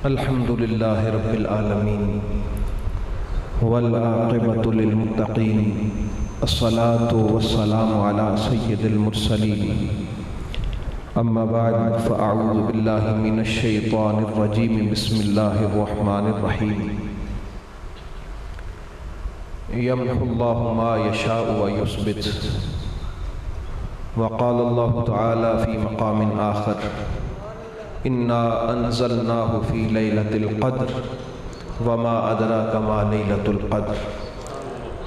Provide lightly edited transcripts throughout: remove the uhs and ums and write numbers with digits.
الحمد للہ رب العالمین والعاقبۃ للمتقین الصلاۃ والسلام علی سید المرسلین اما بعد فاعوذ باللہ من الشیطان الرجیم بسم اللہ الرحمن الرحیم یمحو اللہ ما یشاء ویثبت وقال اللہ تعالی فی مقام آخر انا انزلناه فی لیلۃ القدر وما ادراک ما لیلۃ القدر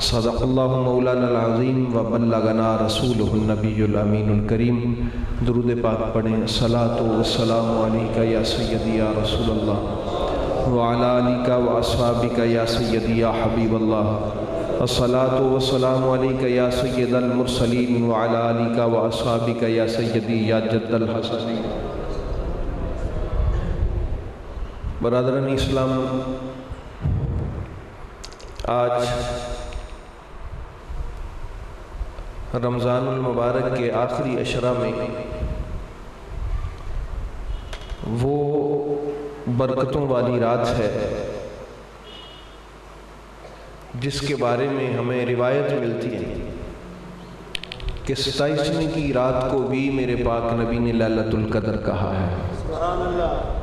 صدق اللہ مولانا العظیم وبلغنا رسولہ النبی الامین الکریم۔ درود پاک پڑھیں۔ صلاۃ والسلام علیکہ یا سیدی یا رسول اللہ وعلی آلکہ واصحابکہ یا سیدی یا حبیب اللہ۔ الصلاۃ والسلام علیکہ یا سید المرسلین وعلی آلکہ واصحابکہ یا سیدی یا جد الحسنین۔ برادران اسلام، آج رمضان المبارک کے آخری عشرہ میں وہ برکتوں والی رات ہے جس کے بارے میں ہمیں روایت ملتی ہے کہ 27ویں کی رات کو بھی میرے پاک نبی نے لیلۃ القدر کہا ہے۔ سبحان اللہ۔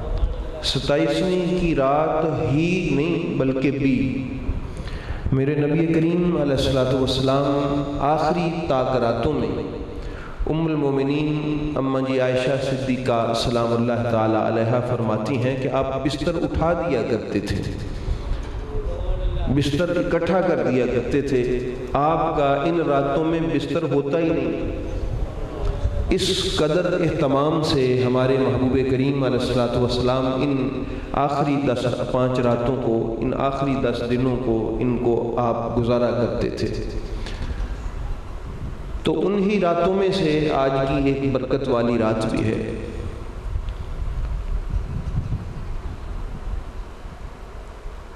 27ویں کی رات ہی نہیں بلکہ بھی میرے نبی کریم علیہ السلام آخری طاق راتوں میں ام المومنین اماں جی عائشہ صدیقہ سلام اللہ تعالی علیہا فرماتی ہیں کہ آپ بستر اٹھا دیا کرتے تھے، بستر اکٹھا کر دیا کرتے تھے، آپ کا ان راتوں میں بستر ہوتا ہی نہیں۔ اس قدر اہتمام سے ہمارے محبوب کریم علیہ السلام ان آخری 5 راتوں کو، ان آخری 10 دنوں کو ان کو آپ گزارا کرتے تھے۔ تو انہی راتوں میں سے آج کی ایک برکت والی رات بھی ہے۔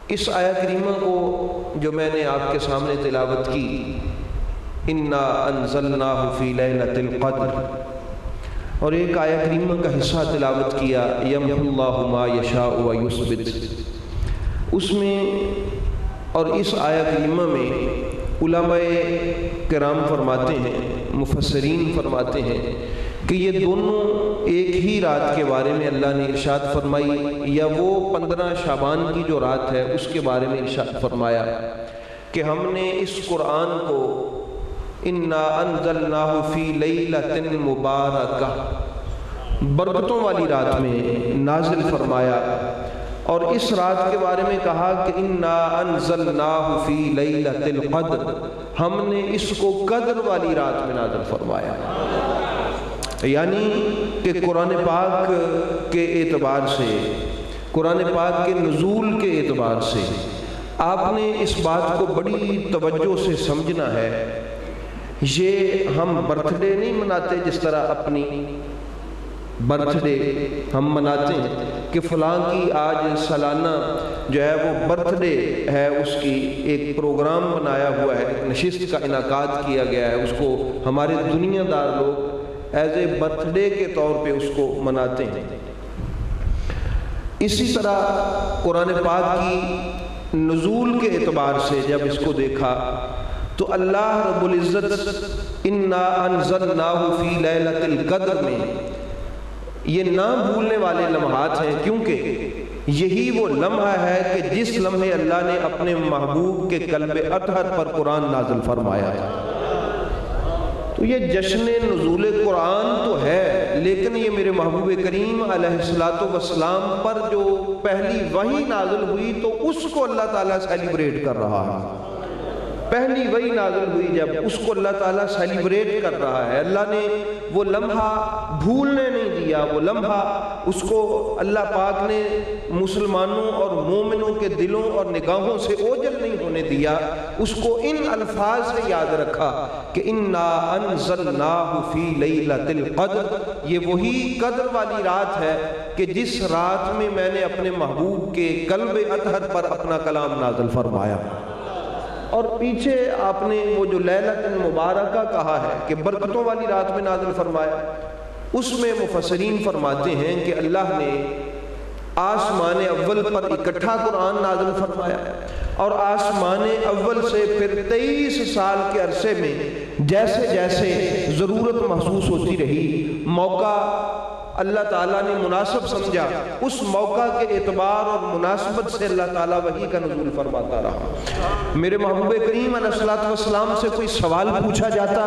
اس آیہ کریمہ کو جو میں نے آپ کے سامنے تلاوت کی، انا انزلناہ فی لیلۃ القدر، اور ایک آیہ کریمہ کا حصہ تلاوت کیا یمحو اللہ ما یشاء ویثبت، اس میں اور اس آیہ کریمہ میں علماء کرام فرماتے ہیں، مفسرین فرماتے ہیں کہ یہ دونوں ایک ہی رات کے بارے میں اللہ نے ارشاد فرمائی، یا وہ 15 شعبان کی جو رات ہے اس کے بارے میں ارشاد فرمایا کہ ہم نے اس قرآن کو انا انزلناہ فی لیلۃ مبارکہ، برکتوں والی رات میں نازل فرمایا، اور اس رات کے بارے میں کہا کہ انا انزلناہ فی لیلۃ القدر، ہم نے اس کو قدر والی رات میں نازل فرمایا۔ یعنی کہ قرآن پاک کے اعتبار سے، قرآن پاک کے نزول کے اعتبار سے آپ نے اس بات کو بڑی توجہ سے سمجھنا ہے۔ یہ ہم برتھ ڈے نہیں مناتے جس طرح اپنی برتھ ڈے ہم مناتے ہیں کہ فلاں کی آج سالانہ جو ہے وہ برتھ ڈے ہے، اس کی ایک پروگرام بنایا ہوا ہے، ایک نشست کا انعقاد کیا گیا ہے، اس کو ہمارے دنیا دار لوگ ایز اے برتھ ڈے کے طور پہ اس کو مناتے ہیں۔ اسی طرح قرآن پاک کی نزول کے اعتبار سے جب اس کو دیکھا تو اللہ رب العزت انا انزلناہ فی لیلۃ القدر میں یہ نہ بھولنے والے لمحات ہیں، کیونکہ یہی وہ لمحہ ہے کہ جس لمحے اللہ نے اپنے محبوب کے قلب اطہر پر قرآن نازل فرمایا ہے۔ تو یہ جشن نزول قرآن تو ہے، لیکن یہ میرے محبوب کریم علیہ السلام پر جو پہلی وحی نازل ہوئی تو اس کو اللہ تعالیٰ سیلیبریٹ کر رہا ہے۔ پہلی وحی نازل ہوئی جب، اس کو اللہ تعالیٰ سیلیبریٹ کر رہا ہے۔ اللہ نے وہ لمحہ بھولنے نہیں دیا، وہ لمحہ اس کو اللہ پاک نے مسلمانوں اور مومنوں کے دلوں اور نگاہوں سے اوجھل نہیں ہونے دیا، اس کو ان الفاظ سے یاد رکھا کہ انا انزلناہ فی لیلۃ القدر، یہ وہی قدر والی رات ہے کہ جس رات میں میں نے اپنے محبوب کے قلب اطہر پر اپنا کلام نازل فرمایا۔ اور پیچھے آپ نے وہ جو لیلۃ المبارکہ کہا ہے کہ برکتوں والی رات میں نازل فرمایا، اس میں مفسرین فرماتے ہیں کہ اللہ نے آسمان اول پر اکٹھا قرآن نازل فرمایا، اور آسمان اول سے پھر 23 سال کے عرصے میں جیسے جیسے ضرورت محسوس ہوتی رہی، موقع اللہ تعالیٰ نے مناسب سمجھا، اس موقع کے اعتبار اور مناسبت سے اللہ تعالیٰ وحی کا نزول فرماتا رہا۔ میرے محبوب کریم علیہ السلام سے کوئی سوال پوچھا جاتا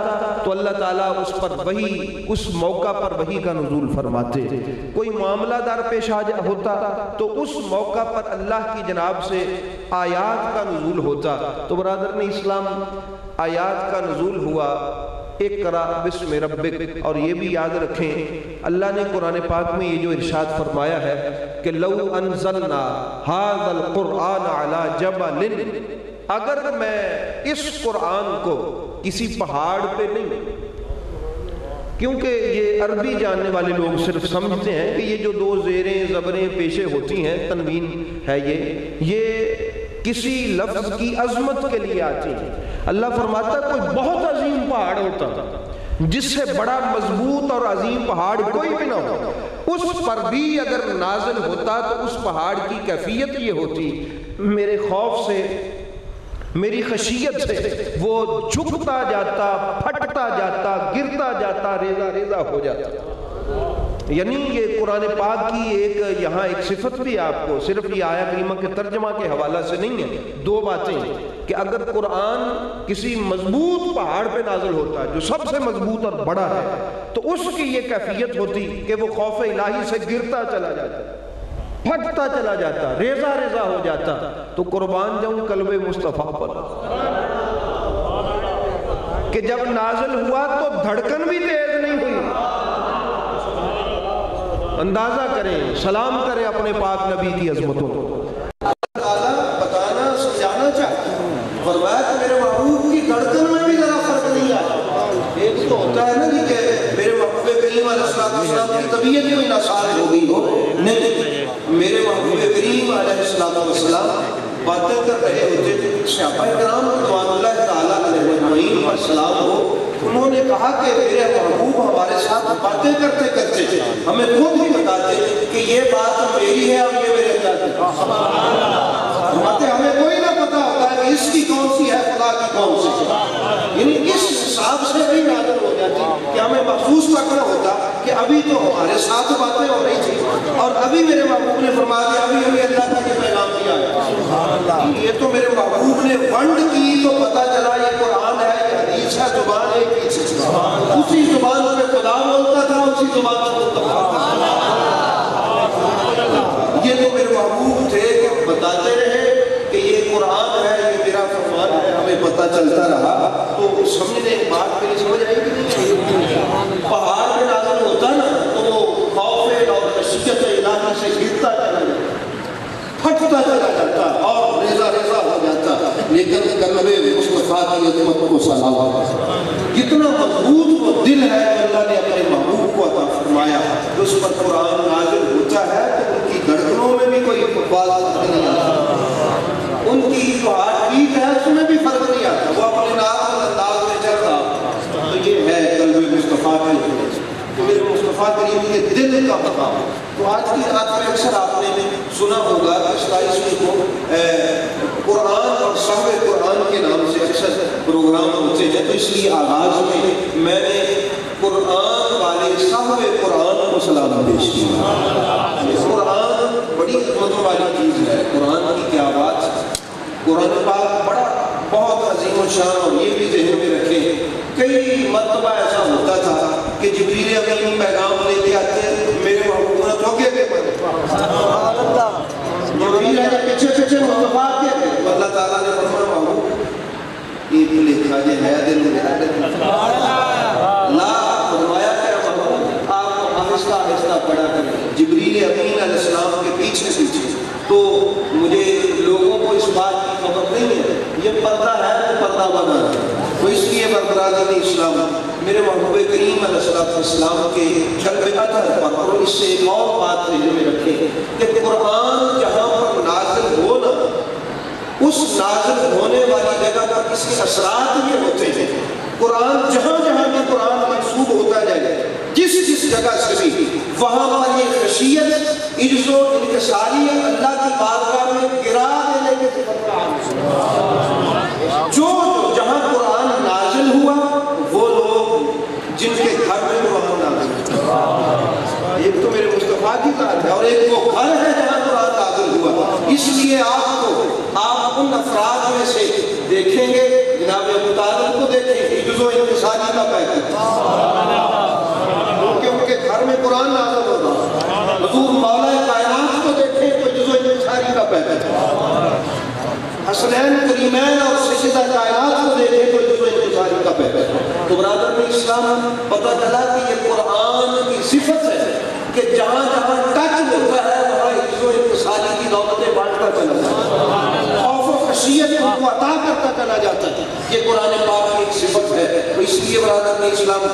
تو اللہ تعالیٰ اس پر وحی، اس موقع پر وحی کا نزول فرماتے۔ کوئی معاملہ دار پیش ہوتا تو اس موقع پر اللہ کی جناب سے آیات کا نزول ہوتا۔ تو برادران اسلام، آیات کا نزول ہوا، اقرا بسم ربک، اور یہ بھی یاد رکھیں اللہ نے قرآن پاک میں یہ جو ارشاد فرمایا ہے کہ لو انزلنا ھذا القرآن علی جبل، اگر میں اس قرآن کو کسی پہاڑ پہ نہیں، کیونکہ یہ عربی جاننے والے لوگ صرف سمجھتے ہیں کہ یہ جو دو زیریں زبریں پیشے ہوتی ہیں، تنوین ہے یہ کسی لفظ کی عظمت کے لیے آتی ہے۔ اللہ فرماتا ہے کوئی بہت عظیم پہاڑ ہوتا جس سے بڑا مضبوط اور عظیم پہاڑ کوئی بھی نہ ہو، اس پر بھی اگر نازل ہوتا تو اس پہاڑ کی کیفیت یہ ہوتی، میرے خوف سے، میری خشیت سے وہ جھکتا جاتا، پھٹتا جاتا، گرتا جاتا، ریزہ ریزہ ہو جاتا۔ یعنی یہ قرآن پاک کی ایک یہاں ایک صفت بھی آپ کو صرف یہ آیہ کریمہ کے ترجمہ کے حوالہ سے نہیں ہے، دو باتیں کہ اگر قرآن کسی مضبوط پہاڑ پہ نازل ہوتا ہے جو سب سے مضبوط اور بڑا ہے تو اس کی یہ کیفیت ہوتی کہ وہ خوف الہی سے گرتا چلا جاتا، پھٹتا چلا جاتا، ریزہ ریزہ ہو جاتا۔ تو قربان جاؤں قلب مصطفیٰ پر کہ جب نازل ہوا تو دھڑکن بھی تیز نہیں ہوئی۔ اندازہ کریں، سلام کریں اپنے پاک نبی کی عظمتوں کو۔ اللہ تعالیٰ بتانا سمجھانا چاہتا ہے، فرمایا کہ میرے محبوب کی دھڑکن میں بھی ذرا فرق نہیں آیا۔ ایک تو ہوتا ہے نا کہ میرے محبوب کریم علیہ السلام کی طبیعت کوئی ناساز ہو گئی ہو، نہیں، میرے محبوب کریم علیہ السلام باتیں کر رہے ہوتے، صحابہ کرام رضوان اللہ تعالیٰ علیہ اجمعین پر سلام ہو، انہوں نے کہا کہ میرے محبوب ہمارے ساتھ باتیں کرتے کرتے ہمیں خود ہی بتاتے کہ یہ بات میری ہے اور یہ میرے اللہ کی، ہمیں کوئی نہ پتا ہوتا ہے کہ اس کی کون سی ہے، خدا کی کون سی ہے، یعنی اس حساب سے بھی نازل ہو جاتی کہ ہمیں محسوس کرنا ہوتا کہ ابھی تو ہمارے ساتھ باتیں ہو رہی تھی اور ابھی میرے محبوب نے فرما دیا ابھی ہمیں اللہ کا یہ پیغام دیا ہے۔ یہ تو میرے محبوب نے ونڈ کی تو پتا چلا یہ قرآن ہے، یہ حدیث ہے، زبان ایک ہی چیز، اسی زبان میں خدا بولتا تھا، اسی زبان سے بولتا تھا۔ یہ تو میرے محبوب تھے کہ بتاتے رہے کہ یہ قرآن ہے، یہ میرا فرمان ہے، ہمیں پتہ چلتا رہا۔ تو سمجھنے بات میری سمجھ آئی کہ نہیں؟ پہاڑ پہ نازل ہوتا نا تو وہ خوف اور خشیت الہی سے گرتا چلا جاتا، پھٹتا چلا جاتا اور ریزہ ریزہ ہو جاتا، لیکن قلب مصطفیٰ کی عظمت کو سلام، جتنا مضبوط وہ دل ہے اللہ نے اپنے محبوب کو عطا فرمایا، اس پر قرآن نازل ہوتا ہے تو ان کی دھڑکنوں میں بھی کوئی بات نہیں آتا، ان کی جو ہارٹ بیٹ ہے اس میں بھی فرق نہیں آتا، وہ اپنے ناز انداز میں چل رہا۔ تو یہ ہے قلب مصطفیٰ کی، تو میرے مصطفیٰ کریم کے دل کا مقام۔ تو آج کی رات میں اکثر آپ نے سنا ہوگا کہ 27 کو قرآن اور صحب قرآن کے نام سے اکثر پروگرام ہوتے ہیں، تو اس لیے آغاز میں نے قرآن والے صحب قرآن کو سلام پیش کیا۔ قرآن بڑی عظمتوں والی چیز ہے، قرآن کی کیا بات ہے، قرآن پاک بڑا بہت عظیم و شان، اور یہ بھی ذہن میں رکھیں کئی مرتبہ ایسا ہوتا تھا کہ جبریل امین پیغام لے کے آتے میرے محبوب نے دھوکے کے پڑے، جبریل آجا پیچھے پیچھے مصطفیٰ کے، اللہ تعالیٰ نے فرمایا محبوب ایک لکھا یہ ہے دل میں لا، فرمایا کہ محبوب آپ کو آہستہ آہستہ پڑھا کریں، جبریل امین علیہ السلام کے پیچھے پیچھے۔ تو مجھے لوگوں کو اس بات کی خبر نہیں ہے، یہ پردہ ہے تو پردہ بنا ہے، تو اس لیے برادران اسلام میرے محبوب کریم علیہ السلام کے قلب اطہر پر، اور اس سے ایک اور بات ذہن میں رکھیں کہ قرآن جہاں پر نازل ہونا، اس نازل ہونے والی جگہ پر اس کے اثرات یہ ہوتے ہیں، قرآن جہاں جہاں بھی قرآن منسوب ہوتا جائے، جس جس جگہ سے بھی وہاں پر یہ خشیت عجز و انکساری اللہ کی بارگاہ میں گرا دینے کے صفت کا عام جو جہاں قرآن نازل ہوا وہ لوگ جن کے گھر میں قرآن نازل ہوا، ایک تو میرے مصطفیٰ کی ذات ہے اور ایک وہ گھر ہے جہاں قرآن نازل ہوا، اس لیے آپ ان افراد میں سے دیکھیں گے، جناب ابو طالب کو دیکھیں گے عجز و انکساری کا پیکر، کیونکہ ان کے گھر میں قرآن نازل ہوگا۔ حضور مولا کائنات کو دیکھیں تو عجز و انکساری کا پیکر، حسنین کریمین اور سیدہ کائنات کو دیکھیں تو عجز و انکساری کا پیکر۔ تو برادر میں اسلام پتہ چلا کہ یہ قرآن کی صفت ہے کہ جہاں جہاں ٹچ ہوتا ہے وہاں عجز و انکساری کی دولتیں بانٹتا چلا جاتا ہے، خوف و خشیت ان کو عطا کرتا چلا جاتا ہے۔ یہ قرآن پاک کی ایک صفت ہے، تو اس لیے برادر میں اسلام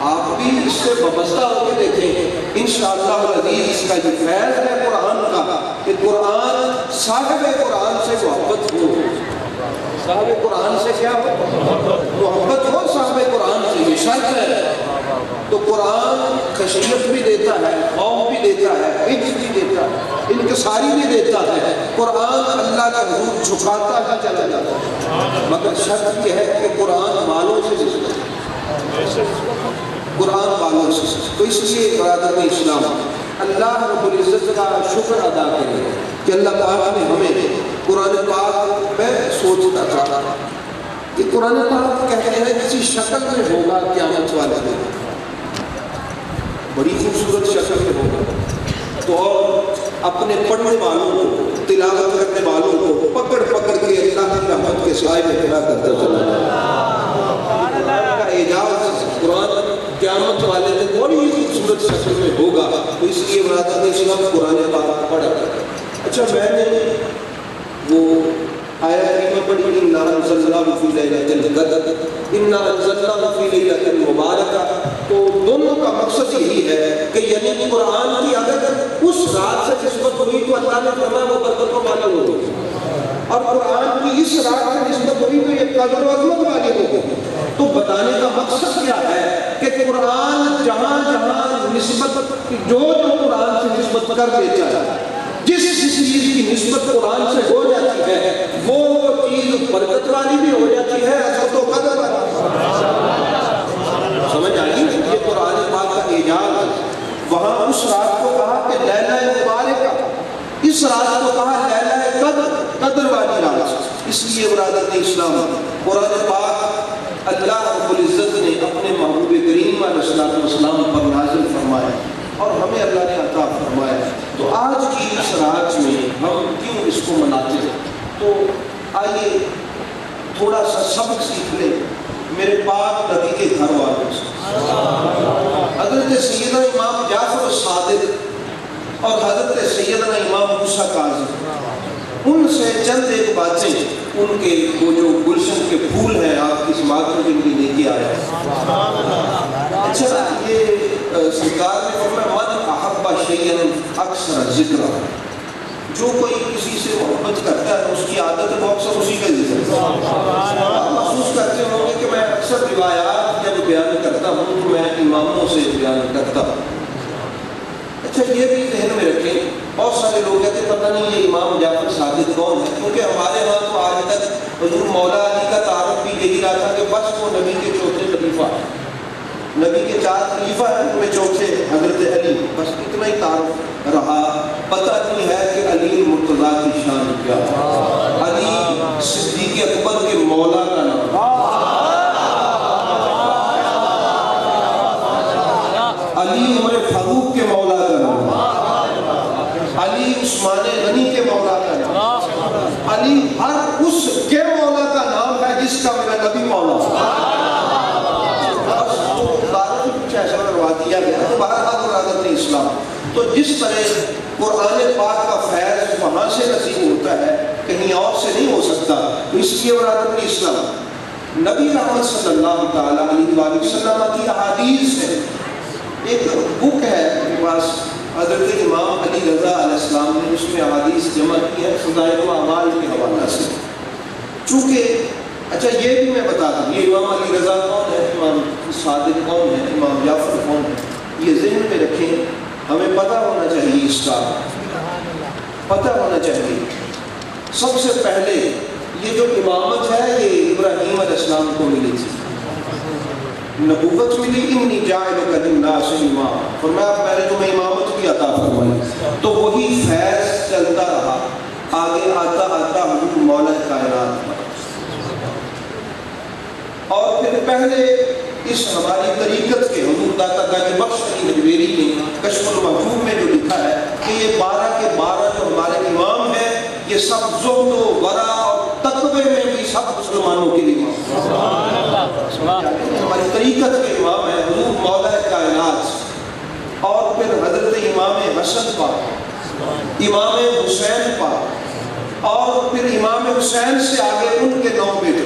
آپ بھی اس سے وابستہ ہو کے دیکھیں، انشاءاللہ العزیز اس کا یہ فیض ہے قرآن کا کہ قرآن صاحب قرآن سے محبت ہو، صاحب قرآن سے کیا ہو؟ محبت ہو صاحب قرآن سے، یہ شرط ہے۔ تو قرآن خشیت بھی دیتا ہے، خوف بھی دیتا ہے، عجز بھی دیتا ہے، انکساری بھی دیتا ہے۔ قرآن اللہ کا حضور جھکاتا ہی چلا جاتا ہے، مگر شرط یہ ہے کہ قرآن والوں سے قرآن والوں سے۔ تو اس لیے برادر اسلام اللہ رب العزت کا شکر ادا کریں کہ اللہ پاک نے ہمیں قرآن پاک میں سوچتا تھا کہ قرآن پاک کہتے ہیں کسی شکل میں ہوگا قیامت والے دن، بڑی خوبصورت شکل میں ہوگا، تو اپنے پڑھنے والوں کو، تلاوت کرنے والوں کو پکڑ پکڑ کے اللہ کی رحمت کے سائے میں کھڑا کرتا چلا جائے کا اعجاز قرآن قیامت والے دن بڑی خوبصورت شکل میں ہوگا۔ تو اس لیے برادر اسلام قرآن پاک پڑھا کرتا۔ اچھا میں نے وہ آیت کریمہ پڑھی اِنَّا أَنزَلْنَاهُ فِي لَيْلَةِ الْقَدْرِ اِنَّا أَنزَلْنَاهُ فِي لَيْلَةٍ مُبَارَكَةٍ، تو دونوں کا مقصد یہی ہے کہ یعنی قرآن کی اگر اس رات سے نسبت ہوئی تو اللہ نے فرمایا وہ برکتوں والی ہوگی، اور قرآن کی اس رات سے نسبت ہوئی تو یہ قدر و عظمت والی ہوگی۔ تو بتانے کا مقصد کیا ہے کہ قرآن جہاں جہاں نسبت جو قرآن سے نسبت کر دیتا ہے، جس چیز کی نسبت قرآن سے ہو جاتی ہے وہ چیز برکت والی بھی ہو جاتی ہے، عظمت و قدر والی۔ سمجھ آئی؟ یہ قرآن پاک کا اعجاز۔ وہاں اس رات کو کہا کہ لیلہ مبارکہ، اس رات کو کہا لیلہ قدر، قدر والی رات۔ اس لیے برادر اسلام قرآن پاک اللہ رب العزت نے اپنے محبوب کریم علیہ السلام پر نازل فرمایا اور ہمیں اللہ نے عطا فرمایا۔ تو آج کی اس رات میں ہم کیوں اس کو مناتے ہیں؟ تو آئیے تھوڑا سا سبق سیکھ لیں میرے پاک نبی کے گھر والوں سے۔ حضرت سیدنا امام جعفر صادق اور حضرت سیدنا امام موسیٰ کاظم، ان سے چند ایک باتیں، ان کے وہ جو گلشن کے پھول ہیں آپ کی سماعت میں جن کی لے کے آئے۔ اچھا یہ سرکار نے فرمایا من احب شیئا اکثر ذکر، جو کوئی کسی سے محبت کرتا ہے اس کی عادت ہے وہ اکثر اسی کا ذکر۔ آپ محسوس کرتے ہوں گے کہ میں اکثر روایات جب بیان کرتا ہوں تو میں اماموں سے بیان کرتا ہوں۔ اچھا یہ بھی ذہن میں رکھیں، بہت سارے لوگ کہتے ہیں پتہ نہیں یہ امام جعفر صادق کون ہے، کیونکہ ہمارے ہاں تو آج تک حضور مولا علی کا تعارف بھی یہی رہا تھا کہ بس وہ نبی کے چوتھے خلیفہ ہیں، نبی کے 4 خلیفہ ہیں ان میں چوتھے حضرت علی، بس اتنا ہی تعارف رہا۔ پتہ نہیں ہے کہ علی مرتضیٰ کی شان کیا ہے، علی صدیق اکبر کے مولا کا نام، علی عمر فاروق کے مولا کا نام، علی عثمان غنی کے مولا کا نام، علی ہر اس کے مولا کا نام ہے جس کا میرا نبی مولا ہے۔ ایسا کروا دیا گیا تو بہرحال برادر اسلام، تو جس طرح قرآن پاک کا فیض وہاں سے نصیب ہوتا ہے کہیں اور سے نہیں ہو سکتا، تو اس لیے برادر اسلام نبی رحمت صلی اللہ تعالیٰ علیہ وآلہ وسلم کی احادیث ہے، ایک بک ہے میرے پاس حضرت امام علی رضا علیہ السلام نے اس میں احادیث جمع کی ہے فضائل و اعمال کے حوالہ سے۔ چونکہ اچھا یہ بھی میں بتا دوں یہ امام علی رضا کون ہے، امام صادق کون ہے، امام جعفر کون ہے، یہ ذہن میں رکھیں، ہمیں پتہ ہونا چاہیے اس کا پتہ ہونا چاہیے سب سے پہلے یہ جو امامت ہے یہ ابراہیم علیہ السلام کو ملی تھی، نبوت ملی، انی جاعلک للناس اماما، فرمایا میں نے تمہیں امامت کی عطا فرمائی، تو وہی فیض چلتا رہا آگے آتا آتا حضور مولا کائنات، اور پھر پہلے اس ہماری طریقت کے حضور داتا گنج بخش علی حجویری نے کشف المحجوب میں جو لکھا ہے کہ یہ 12 کے 12 جو ہمارے امام ہیں یہ سب زہد و ورع اور تقوی میں بھی سب مسلمانوں کے لیے ہماری طریقت کے امام ہیں حضور مولا کائنات، اور پھر حضرت امام حسن پاک، امام حسین پاک، اور پھر امام حسین سے آگے ان کے 9 بیٹے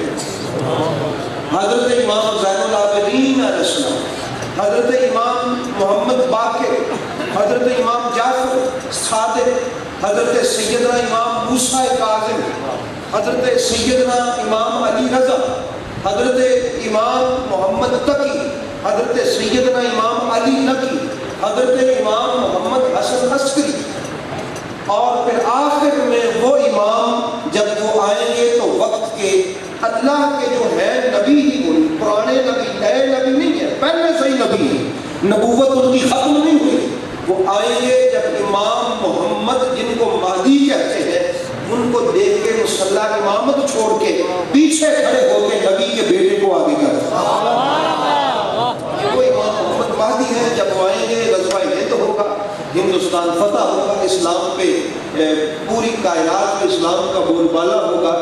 حضرت امام زین العابدین علیہ السلام، حضرت امام محمد باقر، حضرت امام جعفر صادق، حضرت سیدنا امام موسیٰ کاظم، حضرت سیدنا امام علی رضا، حضرت امام محمد تقی، حضرت سیدنا امام علی نقی، حضرت امام محمد حسن عسکری، اور پھر آخر میں وہ امام جب وہ آئیں گے تو وقت کے اللہ کے جو ہے نبی ہی، وہ پرانے نبی نئے نبی نہیں ہے، پہلے سے ہی نبی ہے، نبوت ان کی ختم نہیں ہوئی، وہ آئیں گے جب امام محمد جن کو مہدی کہتے ہیں ان کو دیکھ کے مصلی امامت چھوڑ کے پیچھے کھڑے ہو کے نبی کے بیٹے کو آگے کرتے وہ امام محمد مہدی ہیں، جب وہ آئیں گے غزوہ ہند ہوگا، ہندوستان فتح ہوگا، اسلام پہ پوری کائنات میں اسلام کا بول بالا ہوگا،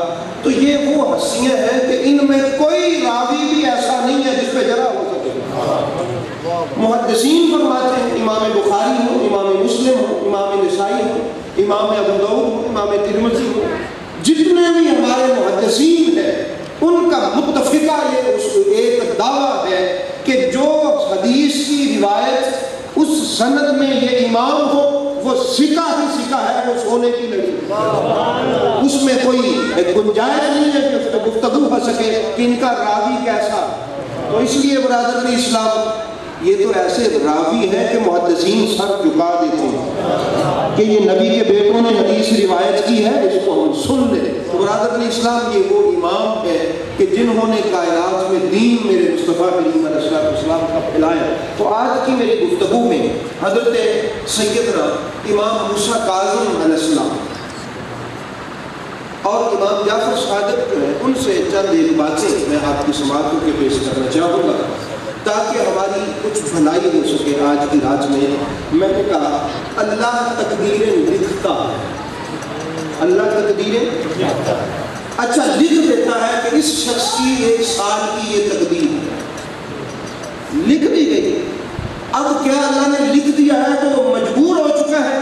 تو یہ وہ ہستیاں ہیں کہ ان میں کوئی راوی بھی ایسا نہیں ہے جس پہ جرا ہو سکے۔ محدثین فرماتے ہیں امام بخاری ہو، امام مسلم ہو، امام نسائی ہو، امام ابو داؤد ہو، امام ترمذی ہو، جتنے بھی ہمارے محدثین ہیں ان کا متفقہ یہ ایک دعویٰ ہے کہ جو حدیث کی روایت اس سند میں یہ امام ہو وہ سکہ ہی سکہ ہے، وہ سونے کی لڑی، اس میں کوئی گنجائش نہیں ہے کہ اس پہ گفتگو ہو سکے کہ ان کا راوی کیسا۔ تو اس لیے برادر اسلام یہ تو ایسے راوی ہیں کہ محدثین سر جھکا دیتے ہیں کہ یہ نبی کے بیٹوں نے حدیث روایت کی ہے، اس کو ہم سن لیں۔ تو برادر اسلام یہ وہ امام ہے کہ جنہوں نے کائنات میں دین میرے مصطفیٰ کریم علیہ السلام کا پھیلایا۔ تو آج کی میری گفتگو میں حضرت سیدنا امام موسیٰ کاظم علیہ السلام اور امام جعفر صادق جو ہے ان سے چند ایک باتیں میں آپ کی سماعتوں کے پیش کرنا چاہوں گا تاکہ ہماری کچھ بھلائی ہو سکے آج کی رات میں۔ میں نے کہا اللہ تقدیریں لکھتا ہے، اللہ تقدیریں اچھا لکھ دیتا ہے کہ اس شخص کی 1 سال کی یہ تقدیر لکھ دی گئی۔ اب کیا اللہ نے لکھ دیا ہے تو وہ مجبور ہو چکا ہے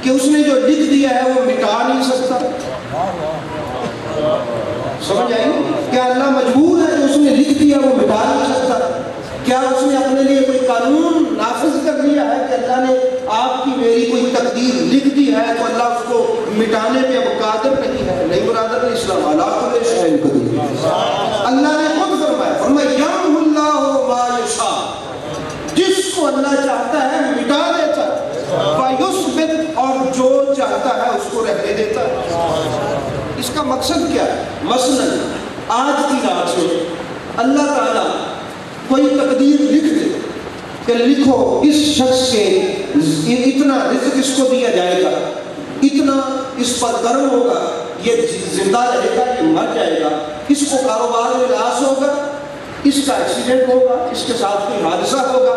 کہ اس نے جو لکھ دیا ہے وہ مٹا نہیں سکتا؟ سمجھ آئی؟ کیا اللہ مجبور ہے جو اس نے لکھ دیا وہ مٹا نہیں سکتا؟ کیا اس نے اپنے لیے کوئی قانون نافذ کر دیا ہے کہ اللہ نے آپ کی میری کوئی تقدیر لکھ دی ہے تو اللہ اس کو مٹانے پہ اب قادر نہیں ہے؟ نہیں برادر اسلام، علی کل شیء قدیر۔ اللہ نے خود فرمایا یمحو اللہ ما یشاء، جس کو اللہ چاہتا ہے مٹا دیتا ہے، ویثبت، اور جو چاہتا ہے اس کو رہنے دیتا ہے۔ اس کا مقصد کیا ہے؟ مثلا آج کی رات میں اللہ تعالیٰ کوئی تقدیر لکھ دے کہ لکھو اس شخص کے اتنا رزق اس کو دیا جائے گا، اتنا اس پر کرم ہوگا، یہ زندہ رہے گا، یہ مر جائے گا، اس کو کاروبار میں لاس ہوگا، اس کا ایکسیڈنٹ ہوگا، اس کے ساتھ کوئی حادثہ ہوگا،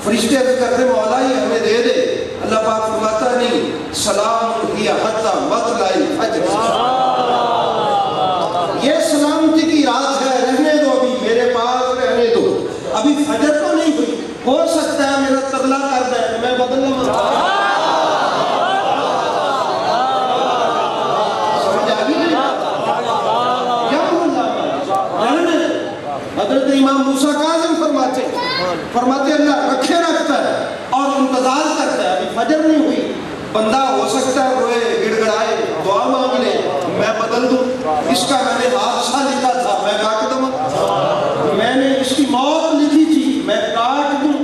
فرشتے عرض کرتے مولا ہی ہمیں دے دے، اللہ پاک فرماتا نہیں، سلام ہی حتی مطلع الفجر، یہ سلامتی کی رات ہے، رہنے دو ابھی میرے پاس رہنے دو، ابھی فجر تو نہیں ہوئی، ہو سکتا ہے میرا تبلا کر دے میں بدل لوں۔ سمجھ آ گئی نہیں؟ رہنے حضرت امام موسیٰ کاظم فرماتے اللہ رکھے رکھتا ہے اور انتظار کرتا ہے، ابھی فجر نہیں ہوئی، بندہ ہو سکتا ہے روئے گڑ گڑائے دعا مانگ لے میں بدل دوں، اس کا میں نے حادثہ لکھا تھا میں کاٹ دوں، میں نے اس کی موت لکھی تھی میں کاٹ دوں،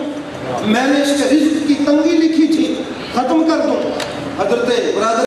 میں نے اس کے رزق کی تنگی لکھی تھی ختم کر دوں۔ حضرت برادر